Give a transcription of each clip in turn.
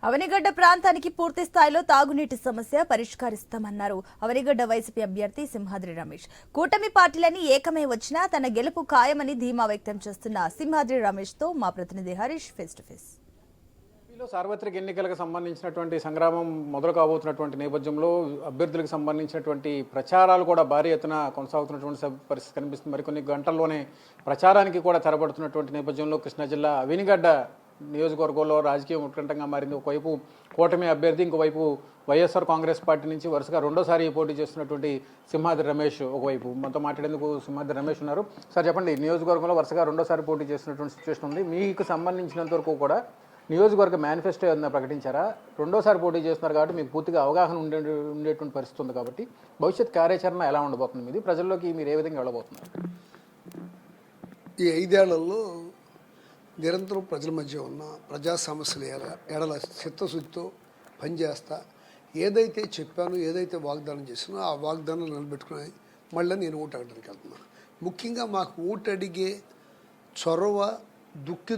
అవనిగడ్డ ప్రాంతానికి పూర్తి స్థాయిలో తాగునీటి సమస్య పరిష్కరిస్తామన్నారు అవనిగడ్డ వైసీపీ అభ్యర్థి సింహాద్రి రమేష్. కూటమి పార్టీలని ఏకమై వచ్చినా తన గెలుపు ఖాయమని ధీమా వ్యక్తం చేస్తున్న సింహాద్రి రమేష్ తో మా ప్రతినిధి హరీష్ ఫేస్ టు ఫేస్. సార్వత్రిక ఎన్నికలకు సంబంధించినటువంటి సంగ్రామం మొదలు కాబోతున్నటువంటి నేపథ్యంలో అభ్యర్థులకు సంబంధించినటువంటి ప్రచారాలు కూడా భారీ ఎత్తున కొనసాగుతున్నటువంటి పరిస్థితి కనిపిస్తుంది. మరికొన్ని గంటల్లోనే ప్రచారానికి కూడా తెరపడుతున్నటువంటి నేపథ్యంలో కృష్ణా జిల్లా అవనిగడ్డ నియోజకవర్గంలో రాజకీయం ఉత్కంఠంగా మారింది. ఒకవైపు కూటమి అభ్యర్థి, ఇంకోవైపు వైఎస్ఆర్ కాంగ్రెస్ పార్టీ నుంచి వరుసగా రెండోసారి పోటీ చేస్తున్నటువంటి సింహాద్రి రమేష్ ఒకవైపు. మనతో మాట్లాడేందుకు సింహాద్రి రమేష్ ఉన్నారు. సార్ చెప్పండి, నియోజకవర్గంలో వరుసగా రెండోసారి పోటీ చేస్తున్నటువంటి సిచ్యువేషన్ ఉంది. మీకు సంబంధించినంత వరకు కూడా నియోజకవర్గ మేనిఫెస్టో ఏదైనా ప్రకటించారా? రెండోసారి పోటీ చేస్తున్నారు కాబట్టి మీకు పూర్తిగా అవగాహన ఉండేటువంటి పరిస్థితి ఉంది కాబట్టి భవిష్యత్ కార్యాచరణ ఎలా ఉండబోతుంది మీది? ప్రజల్లోకి మీరు ఏ విధంగా వెళ్ళబోతున్నారు? ఈ 5 ఏళ్లలో నిరంతరం ప్రజల మధ్య ఉన్న ప్రజా సమస్యల ఎడల చిత్తశుద్ధితో పనిచేస్తా, ఏదైతే చెప్పానో, ఏదైతే వాగ్దానం చేసినో ఆ వాగ్దానాలు నిలబెట్టుకుని మళ్ళీ నేను ఓటు అడగడానికి వెళ్తున్నాను. ముఖ్యంగా మాకు ఓటు అడిగే చొరవ, దుక్కి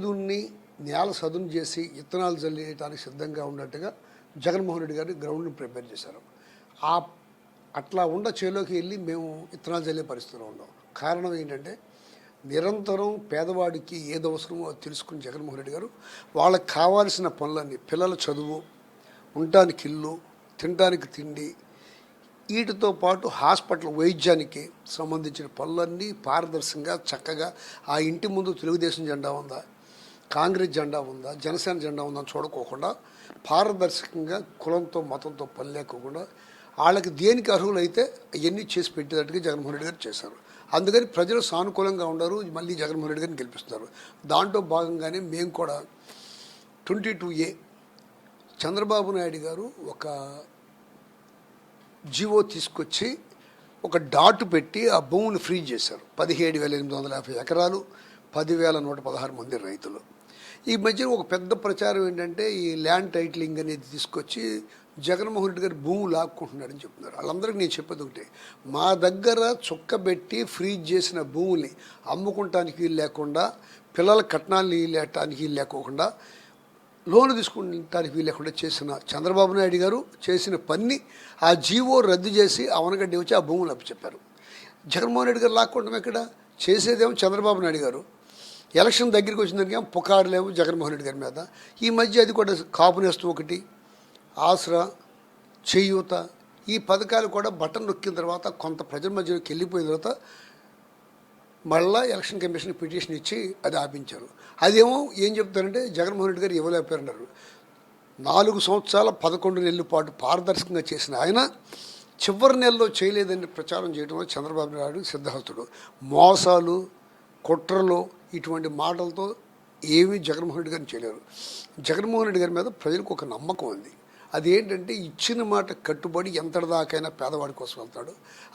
నేల సదును చేసి విత్తనాలు చల్లేయడానికి సిద్ధంగా ఉన్నట్టుగా జగన్మోహన్ రెడ్డి గారు గ్రౌండ్ని ప్రిపేర్ చేశారు. అట్లా చేలోకి వెళ్ళి మేము విత్తనాలు చల్లే పరిస్థితిలో ఉన్నాం. కారణం ఏంటంటే నిరంతరం పేదవాడికి ఏది అవసరమో అది తెలుసుకుని జగన్మోహన్ రెడ్డి గారు వాళ్ళకి కావాల్సిన పనులన్నీ, పిల్లల చదువు, ఉండటానికి ఇల్లు, తినడానికి తిండి, వీటితో పాటు హాస్పిటల్ వైద్యానికి సంబంధించిన పనులన్నీ పారదర్శకంగా చక్కగా ఆ ఇంటి ముందు తెలుగుదేశం జెండా ఉందా, కాంగ్రెస్ జెండా ఉందా, జనసేన జెండా ఉందా అని చూడకోకుండా పారదర్శకంగా కులంతో మతంతో పని లేకోకుండా వాళ్ళకి దేనికి అర్హులైతే అవన్నీ చేసి పెట్టేటట్టుగా జగన్మోహన్ రెడ్డి గారు చేశారు. అందుకని ప్రజలు సానుకూలంగా ఉన్నారు, మళ్ళీ జగన్మోహన్ రెడ్డి గారిని గెలిపిస్తున్నారు. దాంట్లో భాగంగానే మేము కూడా 22A చంద్రబాబు నాయుడు గారు ఒక జీవో తీసుకొచ్చి ఒక డాట్ పెట్టి ఆ భూములు ఫ్రీజ్ చేశారు. 17,850 ఎకరాలు, 10,116 మంది రైతులు. ఈ మధ్య ఒక పెద్ద ప్రచారం ఏంటంటే ఈ ల్యాండ్ టైటిలింగ్ అనేది తీసుకొచ్చి జగన్మోహన్ రెడ్డి గారు భూములు లాక్కుంటున్నాడని చెప్తున్నారు. వాళ్ళందరికీ నేను చెప్పేది ఒకటే, మా దగ్గర చుక్కబెట్టి ఫ్రీజ్ చేసిన భూముల్ని అమ్ముకుంటానికి వీలు లేకుండా, పిల్లల కట్నాలు లేటానికి వీలు లేకోకుండా, లోను తీసుకుంటానికి వీలు లేకుండా చేసిన చంద్రబాబు నాయుడు గారు చేసిన పని ఆ జీవో రద్దు చేసి అవనగడ్డి వచ్చి ఆ భూములు అప్పచెప్పారు. జగన్మోహన్ రెడ్డి గారు లాక్కుంటాం ఎక్కడ? చేసేదేమో చంద్రబాబు నాయుడు గారు. ఎలక్షన్ దగ్గరికి వచ్చిందానికేమో పుకారులేమో జగన్మోహన్ రెడ్డి గారి మీద. ఈ మధ్య అది కూడా కాపునేస్తూ ఒకటి, ఆసరా, చేయూత, ఈ పథకాలు కూడా బటన్ నొక్కిన తర్వాత కొంత ప్రజల మధ్యలోకి వెళ్ళిపోయిన తర్వాత మళ్ళా ఎలక్షన్ కమిషన్ పిటిషన్ ఇచ్చి అది ఆపించారు. అదేమో ఏం చెప్తారంటే జగన్మోహన్ రెడ్డి గారు ఇవ్వలేకపోయారన్నారు. 4 సంవత్సరాల 11 నెలల పాటు పారదర్శకంగా చేసిన ఆయన చివరి నెలలో చేయలేదని ప్రచారం చేయడంలో చంద్రబాబు నాయుడు సిద్ధహస్తుడు. మోసాలు, కుట్రలు, ఇటువంటి మాటలతో ఏమీ జగన్మోహన్ రెడ్డి గారిని చేయలేరు. జగన్మోహన్ రెడ్డి గారి మీద ప్రజలకు ఒక నమ్మకం ఉంది. అదేంటంటే ఇచ్చిన మాట కట్టుబడి ఎంతటిదాకైనా పేదవాడి కోసం వెళ్తాడు,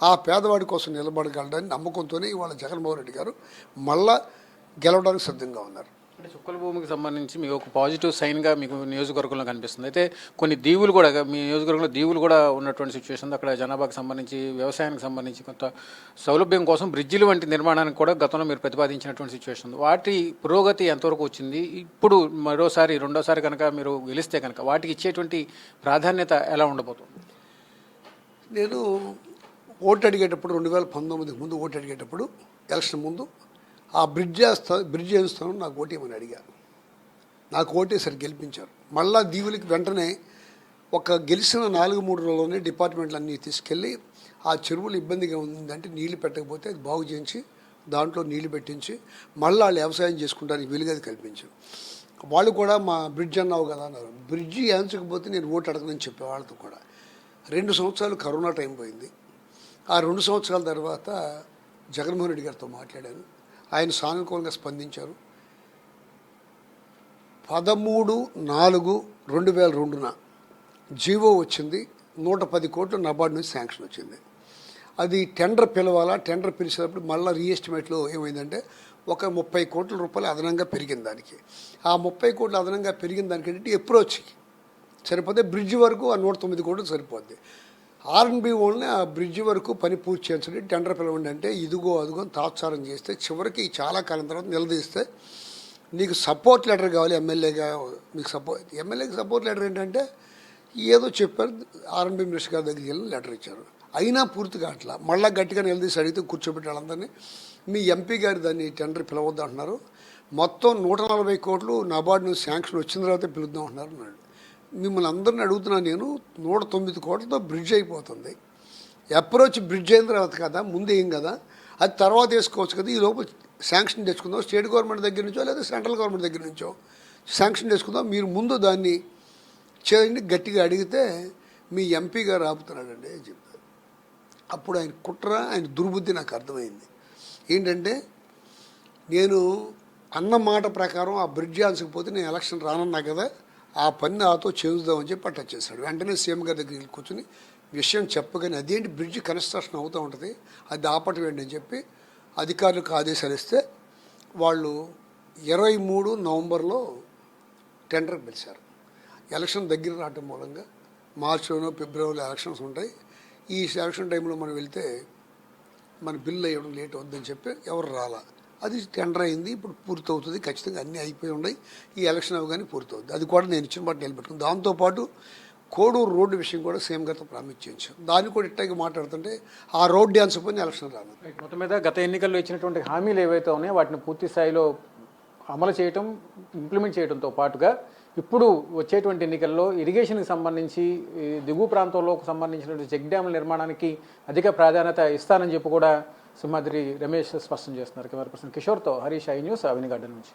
ఆ పేదవాడి కోసం నిలబడగలడని నమ్మకంతోనే ఇవాళ జగన్మోహన్ రెడ్డి గారు మళ్ళా గెలవడానికి సిద్ధంగా ఉన్నారు. అంటే చుక్కల భూమికి సంబంధించి మీకు ఒక పాజిటివ్ సైన్గా మీకు నియోజకవర్గంలో కనిపిస్తుంది. అయితే కొన్ని దీవులు కూడా, మీ నియోజకవర్గంలో దీవులు కూడా ఉన్నటువంటి సిచ్యువేషన్, అక్కడ జనాభాకి సంబంధించి, వ్యవసాయానికి సంబంధించి కొంత సౌలభ్యం కోసం బ్రిడ్జిలు వంటి నిర్మాణానికి కూడా గతంలో మీరు ప్రతిపాదించినటువంటి సిచ్యువేషన్ ఉంది. వాటి పురోగతి ఎంతవరకు వచ్చింది? ఇప్పుడు రెండోసారి కనుక మీరు గెలిస్తే కనుక వాటికి ఇచ్చేటువంటి ప్రాధాన్యత ఎలా ఉండబోతుంది? నేను ఓటు అడిగేటప్పుడు 2019 ముందు ఓటు అడిగేటప్పుడు ఎలక్షన్ ముందు ఆ బ్రిడ్జ్ వేస్తాను నాకు ఓటేమని అడిగాను. నాకు ఓటేసరి గెలిపించారు. మళ్ళా దీవులకి వెంటనే ఒక గెలిచిన 4-3 రోజుల్లోనే డిపార్ట్మెంట్లన్నీ తీసుకెళ్ళి ఆ చెరువులు ఇబ్బందిగా ఉందంటే నీళ్లు పెట్టకపోతే అది బాగు చేయించి దాంట్లో నీళ్లు పెట్టించి మళ్ళీ వాళ్ళు వ్యవసాయం చేసుకుంటానికి వీలుగా కల్పించారు. వాళ్ళు కూడా మా బ్రిడ్జ్ అన్నావు కదా అన్నారు. బ్రిడ్జి వేయించకపోతే నేను ఓటు అడగనని చెప్పే వాళ్ళతో కూడా 2 సంవత్సరాలు కరోనా టైం పోయింది. ఆ 2 సంవత్సరాల తర్వాత జగన్మోహన్ రెడ్డి గారితో మాట్లాడాను. ఆయన సానుకూలంగా స్పందించారు. 13/4/2002 జీవో వచ్చింది. 110 కోట్లు నబార్డు నుంచి శాంక్షన్ వచ్చింది. అది టెండర్ పిలవాలా, టెండర్ పిలిచినప్పుడు మళ్ళీ రీఎస్టిమేట్లో ఏమైందంటే ఒక 30 కోట్ల రూపాయలు అదనంగా పెరిగింది దానికి. ఆ 30 కోట్లు అదనంగా పెరిగిన దానికంటే అప్రోచ్కి సరిపోతే బ్రిడ్జ్ వరకు ఆ 109 కోట్లు సరిపోద్ది. R&B ఓన్లీ ఆ బ్రిడ్జి వరకు పని పూర్తి చేయించండి, టెండర్ పిలవండి అంటే ఇదిగో అదిగో తాత్సారం చేస్తే చివరికి చాలా కాలం తర్వాత నిలదీస్తే నీకు సపోర్ట్ లెటర్ కావాలి ఎమ్మెల్యేగా, మీకు ఎమ్మెల్యేకి సపోర్ట్ లెటర్ ఏంటంటే ఏదో చెప్పారు, ఆర్ఎండ్బి మినిస్టర్ గారి దగ్గరికి వెళ్ళి లెటర్ ఇచ్చారు, అయినా పూర్తిగా అట్లా మళ్ళీ గట్టిగా నిలదీసి అడిగితే కూర్చోబెట్టి వాళ్ళందరినీ మీ ఎంపీ గారు దాన్ని టెండర్ పిలవద్దు అంటున్నారు, మొత్తం 140 కోట్లు నాబార్డు నుంచి శాంక్షన్ వచ్చిన తర్వాత పిలుద్దాం అంటున్నారు అన్నాడు. మిమ్మల్ని అందరిని అడుగుతున్నాను నేను, 109 కోట్లతో బ్రిడ్జ్ అయిపోతుంది, అప్రోచ్ బ్రిడ్జ్ అయిన తర్వాత కదా, ముందు ఏం కదా, అది తర్వాత వేసుకోవచ్చు కదా, ఈ లోపల శాంక్షన్ తెచ్చుకుందాం, స్టేట్ గవర్నమెంట్ దగ్గర నుంచో లేదా సెంట్రల్ గవర్నమెంట్ దగ్గర నుంచో శాంక్షన్ తెచ్చుకుందాం, మీరు ముందు దాన్ని చేయండి గట్టిగా అడిగితే మీ ఎంపీ గారు ఆపుతున్నాడండి అని చెప్పారు. అప్పుడు ఆయన కుట్ర, ఆయన దుర్బుద్ధి నాకు అర్థమైంది. ఏంటంటే నేను అన్న మాట ప్రకారం ఆ బ్రిడ్జ్ ఆన్సకపోతే నేను ఎలక్షన్ రానన్నా కదా, ఆ పని నాతో చేద్దామని చెప్పి అటాచ్ చేశాడు. వెంటనే సీఎం గారి దగ్గరికి కూర్చొని విషయం చెప్పగానే అదేంటి బ్రిడ్జ్ కన్స్ట్రక్షన్ అవుతూ ఉంటుంది, అది ఆపటం ఏంటి అని చెప్పి అధికారులకు ఆదేశాలు ఇస్తే వాళ్ళు 23 నవంబర్లో టెండర్ పిలిచారు. ఎలక్షన్ దగ్గర రావటం మూలంగా మార్చిలోనో ఫిబ్రవరిలో ఎలక్షన్స్ ఉంటాయి, ఈ ఎలక్షన్ టైంలో మనం వెళ్తే మన బిల్లు వేయడం లేట్ అవుతుందని చెప్పి ఎవరు రాలా, అది టెండర్ అయింది, ఇప్పుడు పూర్తవుతుంది, ఖచ్చితంగా అన్నీ అయిపోయి ఉన్నాయి, ఈ ఎలక్షన్ అవగానే పూర్తవుతుంది. అది కూడా నేను ఇచ్చిన మాట నిలబెట్టుకుని దాంతోపాటు కోడూరు రోడ్డు విషయం కూడా సీఎం గారితో ప్రామిస్ చేయించాం, దాన్ని కూడా ఇట్టాగే మాట్లాడుతుంటే ఆ రోడ్ డ్యాన్స్ పోయి ఎలక్షన్ రాను. మొత్తం మీద గత ఎన్నికల్లో ఇచ్చినటువంటి హామీలు ఏవైతే ఉన్నాయో వాటిని పూర్తి స్థాయిలో అమలు చేయటం, ఇంప్లిమెంట్ చేయడంతో పాటుగా ఇప్పుడు వచ్చేటువంటి ఎన్నికల్లో ఇరిగేషన్కి సంబంధించి దిగువ ప్రాంతంలో సంబంధించినటువంటి చెక్ డ్యాముల నిర్మాణానికి అధిక ప్రాధాన్యత ఇస్తానని చెప్పి కూడా సింహాద్రి రమేష్ స్పష్టం చేస్తున్నారు. కెమెరా పర్సన్ కిషోర్తో హరీష్, ఐ న్యూస్, అవనిగడ్డ నుంచి.